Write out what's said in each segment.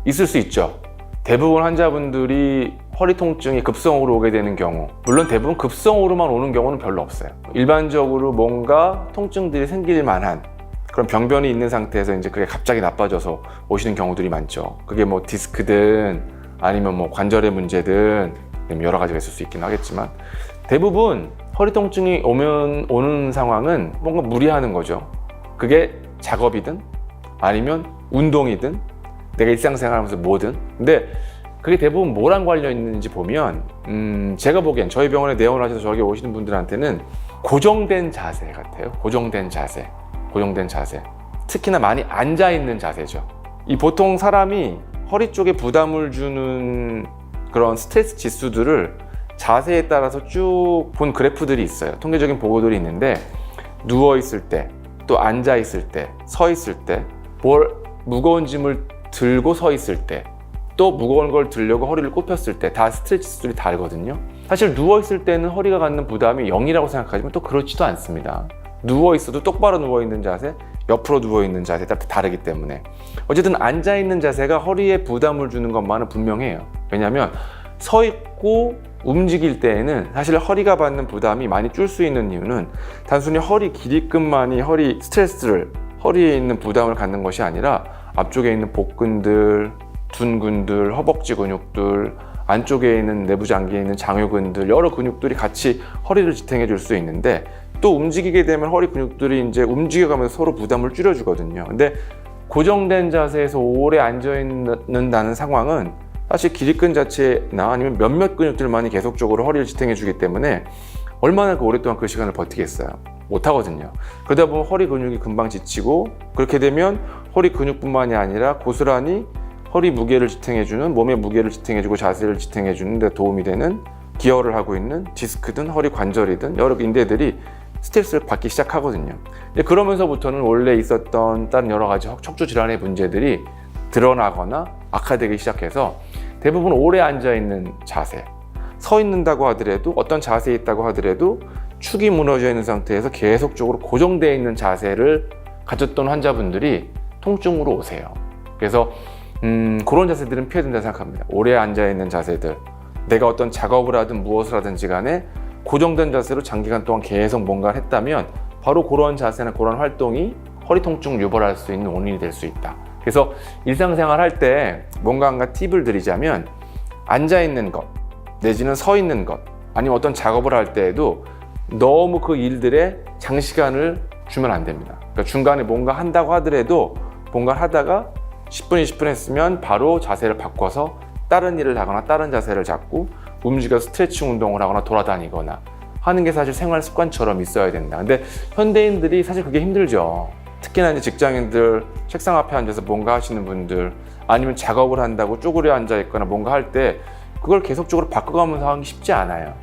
있을 수 있죠. 대부분 환자분들이 허리 통증이 급성으로 오게 되는 경우, 물론 대부분 급성으로만 오는 경우는 별로 없어요. 일반적으로 뭔가 통증들이 생길 만한 그런 병변이 있는 상태에서 이제 그게 갑자기 나빠져서 오시는 경우들이 많죠. 그게 뭐 디스크든 아니면 뭐 관절의 문제든 여러 가지가 있을 수 있긴 하겠지만, 대부분 허리 통증이 오는 상황은 뭔가 무리하는 거죠. 그게 작업이든 아니면 운동이든 내가 일상생활하면서 뭐든. 근데 그게 대부분 뭐랑 관련 있는지 보면 제가 보기엔 저희 병원에 내원을 하셔서 저기 오시는 분들한테는 고정된 자세 같아요. 고정된 자세. 특히나 많이 앉아있는 자세죠. 이 보통 사람이 허리 쪽에 부담을 주는 그런 스트레스 지수들을 자세에 따라서 쭉 본 그래프들이 있어요. 통계적인 보고들이 있는데, 누워있을 때, 또 앉아있을 때, 서있을 때, 무거운 짐을 들고 서있을 때, 또 무거운 걸 들려고 허리를 굽혔을 때 다 스트레스 지수들이 다르거든요. 사실 누워있을 때는 허리가 갖는 부담이 0이라고 생각하지만 또 그렇지도 않습니다. 누워있어도 똑바로 누워있는 자세, 옆으로 누워있는 자세 다 다르기 때문에. 어쨌든 앉아있는 자세가 허리에 부담을 주는 것만은 분명해요. 왜냐하면 서있고 움직일 때에는 사실 허리가 받는 부담이 많이 줄 수 있는 이유는 단순히 허리 길이끝만이 허리에 있는 부담을 갖는 것이 아니라 앞쪽에 있는 복근들, 둔근들, 허벅지 근육들, 안쪽에 있는 내부 장기에 있는 장요근들, 여러 근육들이 같이 허리를 지탱해 줄 수 있는데, 또 움직이게 되면 허리 근육들이 이제 움직여가면서 서로 부담을 줄여주거든요. 근데 고정된 자세에서 오래 앉아 있는다는 상황은 사실 길이근 자체나 아니면 몇몇 근육들만이 계속적으로 허리를 지탱해 주기 때문에 얼마나 오랫동안 그 시간을 버티겠어요? 못하거든요. 그러다 보면 허리 근육이 금방 지치고, 그렇게 되면 허리 근육뿐만이 아니라 고스란히 허리 무게를 지탱해주는, 몸의 무게를 지탱해주고 자세를 지탱해주는 데 도움이 되는 기여를 하고 있는 디스크든 허리 관절이든 여러 인대들이 스트레스를 받기 시작하거든요. 그러면서부터는 원래 있었던 다른 여러 가지 척추 질환의 문제들이 드러나거나 악화되기 시작해서 대부분 오래 앉아있는 자세, 서 있는다고 하더라도, 어떤 자세에 있다고 하더라도 축이 무너져 있는 상태에서 계속적으로 고정되어 있는 자세를 가졌던 환자분들이 통증으로 오세요. 그래서 그런 자세들은 피해야 된다고 생각합니다. 오래 앉아있는 자세들, 내가 어떤 작업을 하든 무엇을 하든지 간에 고정된 자세로 장기간 동안 계속 뭔가를 했다면 바로 그런 자세나 그런 활동이 허리 통증을 유발할 수 있는 원인이 될 수 있다. 그래서 일상생활 할 때 뭔가 팁을 드리자면, 앉아있는 것 내지는 서 있는 것, 아니면 어떤 작업을 할 때에도 너무 그 일들에 장시간을 주면 안 됩니다. 그러니까 중간에 뭔가 한다고 하더라도 뭔가 하다가 10분, 20분 했으면 바로 자세를 바꿔서 다른 일을 하거나 다른 자세를 잡고 움직여 스트레칭 운동을 하거나 돌아다니거나 하는 게 사실 생활 습관처럼 있어야 된다. 근데 현대인들이 사실 그게 힘들죠. 특히나 이제 직장인들, 책상 앞에 앉아서 뭔가 하시는 분들, 아니면 작업을 한다고 쪼그려 앉아 있거나 뭔가 할 때 그걸 계속적으로 바꿔가면서 하기 쉽지 않아요.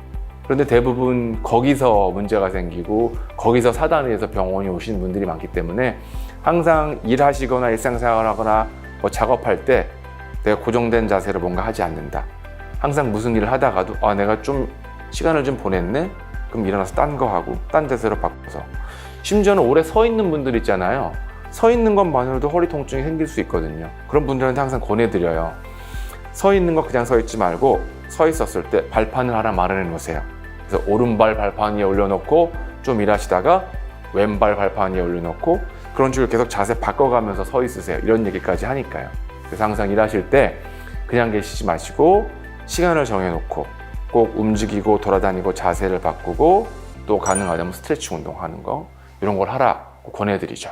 그런데 대부분 거기서 문제가 생기고 거기서 사단을 해서 병원에 오시는 분들이 많기 때문에 항상 일하시거나 일상생활 하거나 뭐 작업할 때 내가 고정된 자세로 뭔가 하지 않는다. 항상 무슨 일을 하다가도 내가 좀 시간을 좀 보냈네? 그럼 일어나서 딴 거 하고 딴 자세로 바꿔서. 심지어는 오래 서 있는 분들 있잖아요. 서 있는 것만으로도 허리 통증이 생길 수 있거든요. 그런 분들한테 항상 권해드려요. 서 있는 거 그냥 서 있지 말고 서 있었을 때 발판을 하나 마련해 놓으세요. 그래서 오른발 발판 위에 올려놓고 좀 일하시다가 왼발 발판 위에 올려놓고 그런 식으로 계속 자세 바꿔가면서 서 있으세요. 이런 얘기까지 하니까요. 그래서 항상 일하실 때 그냥 계시지 마시고 시간을 정해놓고 꼭 움직이고 돌아다니고 자세를 바꾸고 또 가능하다면 스트레칭 운동하는 거, 이런 걸 하라고 권해드리죠.